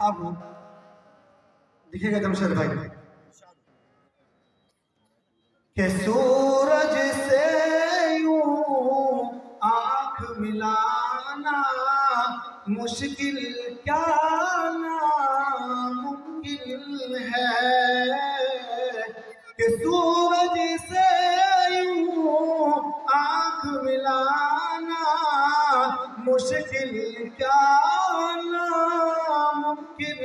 अब दिखेगा जमशेद भाई कि सूरज से यूं आंख मिलाना मुश्किल क्या नामुमकिन है कि सूरज से यूं आंख मिलाना मुश्किल क्या नामुमकिन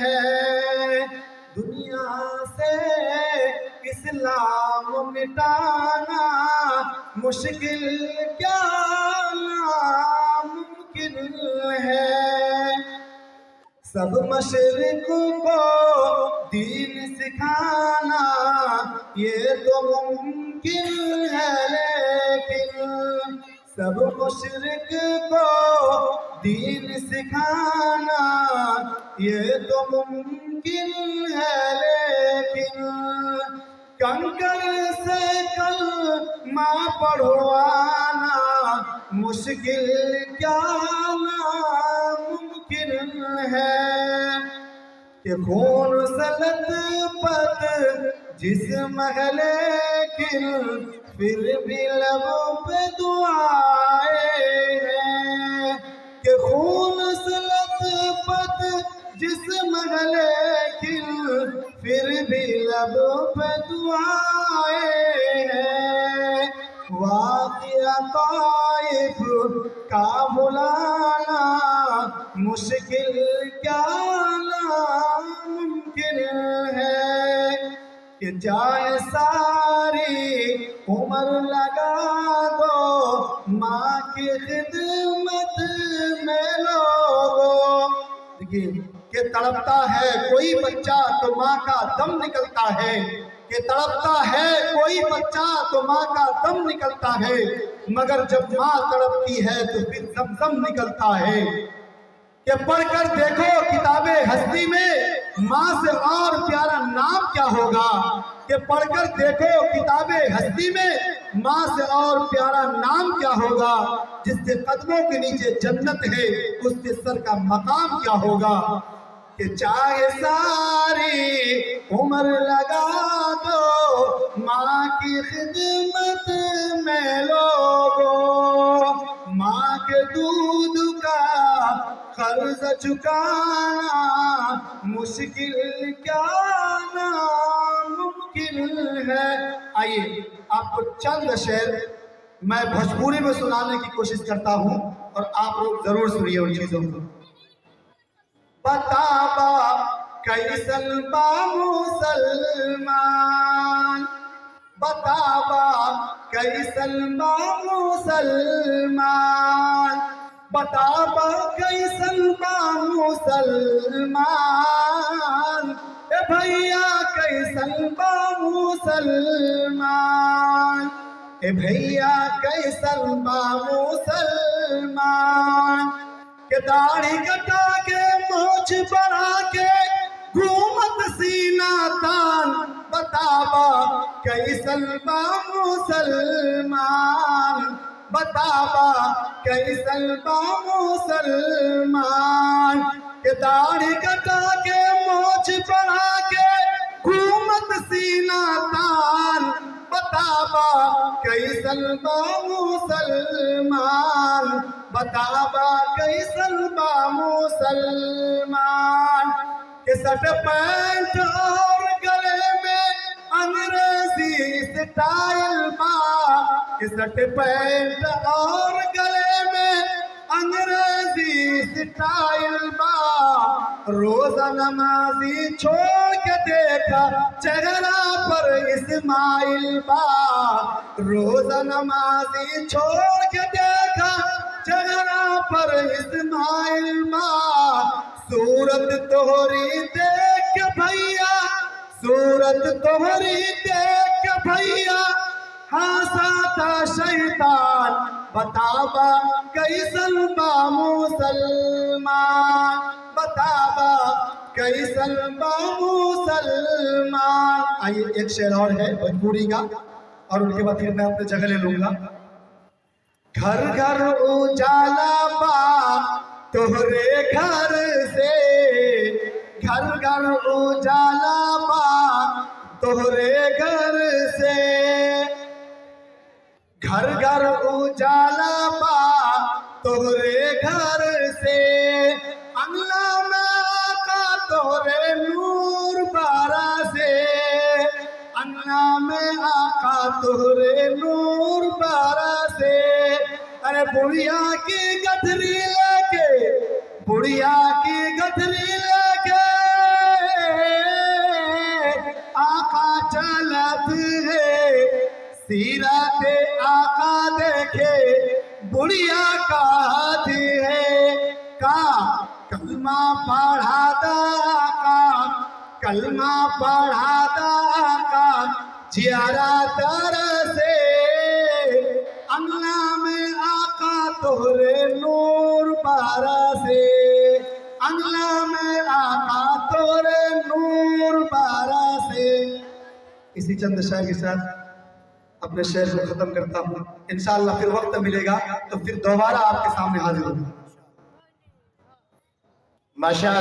है दुनिया से इस्लाम मिटाना मुश्किल क्या नामुमकिन है सब मशरिक को दीन सिखाना ये तो मुमकिन है लेकिन सब मुशरिक को दीन सिखाना ये तो मुमकिन है लेकिन कंकर से कलमा पढ़वाना मुश्किल क्या नामुमकिन है कि खून से लथपथ जिस्म है लेकिन फिर भी लबों पे दुआएं हैं कि खून से लथपथ जिस्म है लेकिन फिर भी लबों पे दुआएं हैं वाक़िया ताइफ का भुलाना मुश्किल क्या नामुमकिन है कि चाहे सारी उम्र लगा दो माँ की खिदमत में लोगों देखिए कि तड़पता है कोई बच्चा तो माँ का दम निकलता है कि तड़पता है कोई बच्चा तो माँ का दम निकलता है मगर जब माँ तड़पती है तो फिर जमजम निकलता है कि पढ़कर देखो किताबे हस्ती में माँ से और प्यारा नाम क्या होगा कि पढ़कर देखो किताबे हस्ती में माँ से और प्यारा नाम क्या होगा जिसके कदमों के नीचे जन्नत है उसके सर का मकाम क्या होगा कि चाहे सारी उम्र लगा दो माँ की खिदमत में लोगों माँ के दूध का कर्ज चुकाना मुश्किल क्या नामुमकिन है आइए आपको चंद शेर मैं भोजपुरी में सुनाने की कोशिश करता हूँ और आप लोग जरूर सुनिए उन चीजों को बताबा कैसन बा मुसलमान बताबा कैसन बा मुसलमान बताबा कैसन बा मुसलमान ए भैया कैसन बा मुसलमान ए भैया कैसन बा मुसलमान के दाढ़ी कटा के मोछ बढ़ा के घूमत सीना तान बताबा कैसन बा मुसलमान बताबा कैसन बा मुसलमान के दाढ़ी कटा के मोछ बढ़ा के घूमत सीना तान बताबा कैसन बा मुसलमान बताबा कैसन बा मुसलमान के शर्ट पैंट और गले में अंग्रेजी स्टाइल बा के शर्ट पैंट और गले में अंग्रेजी स्टाइल बा रोजा नमाजी छोड़ के देखा चेहरा पर इस्माइल बा रोजा नमाजी छोड़ के देखा चेहरा पर इस्माइल बा सूरत तोहरी देख के भैया सूरत तोहरी देख के भैया हंसाता शैतान बताबा कैसन बा मुसलमान बताबा कैसन बा मुसलमान आइए एक शेर और है भोजपुरी का और उनके बाद फिर मैं अपने जगह ले लूंगा घर घर उजाला बा तोहरे घर से घर घर उजाला पा तोहरे घर से, घर घर उजाला पा तोहरे घर से, अंगना में आका तोहरे नूर बारा से, अंगना में आका तोहरे नूर बारा से। अरे बुढ़िया की गठरी लेके, बुढ़िया की गठरी लेके आका चलत है, सीरत आका देखे बुढ़िया का हाथी है। का कलमा पढ़ाता का, कलमा पढ़ाता का, जियारा तरह से, अंगना में आका तोहरे नूर बारा से, अंगना में आका तोहरे नूर बारा से। इसी चंद शायर के साथ अपने शेर को खत्म करता हूँ। इंशाअल्लाह फिर वक्त मिलेगा तो फिर दोबारा आपके सामने हाजिर होगा। माशा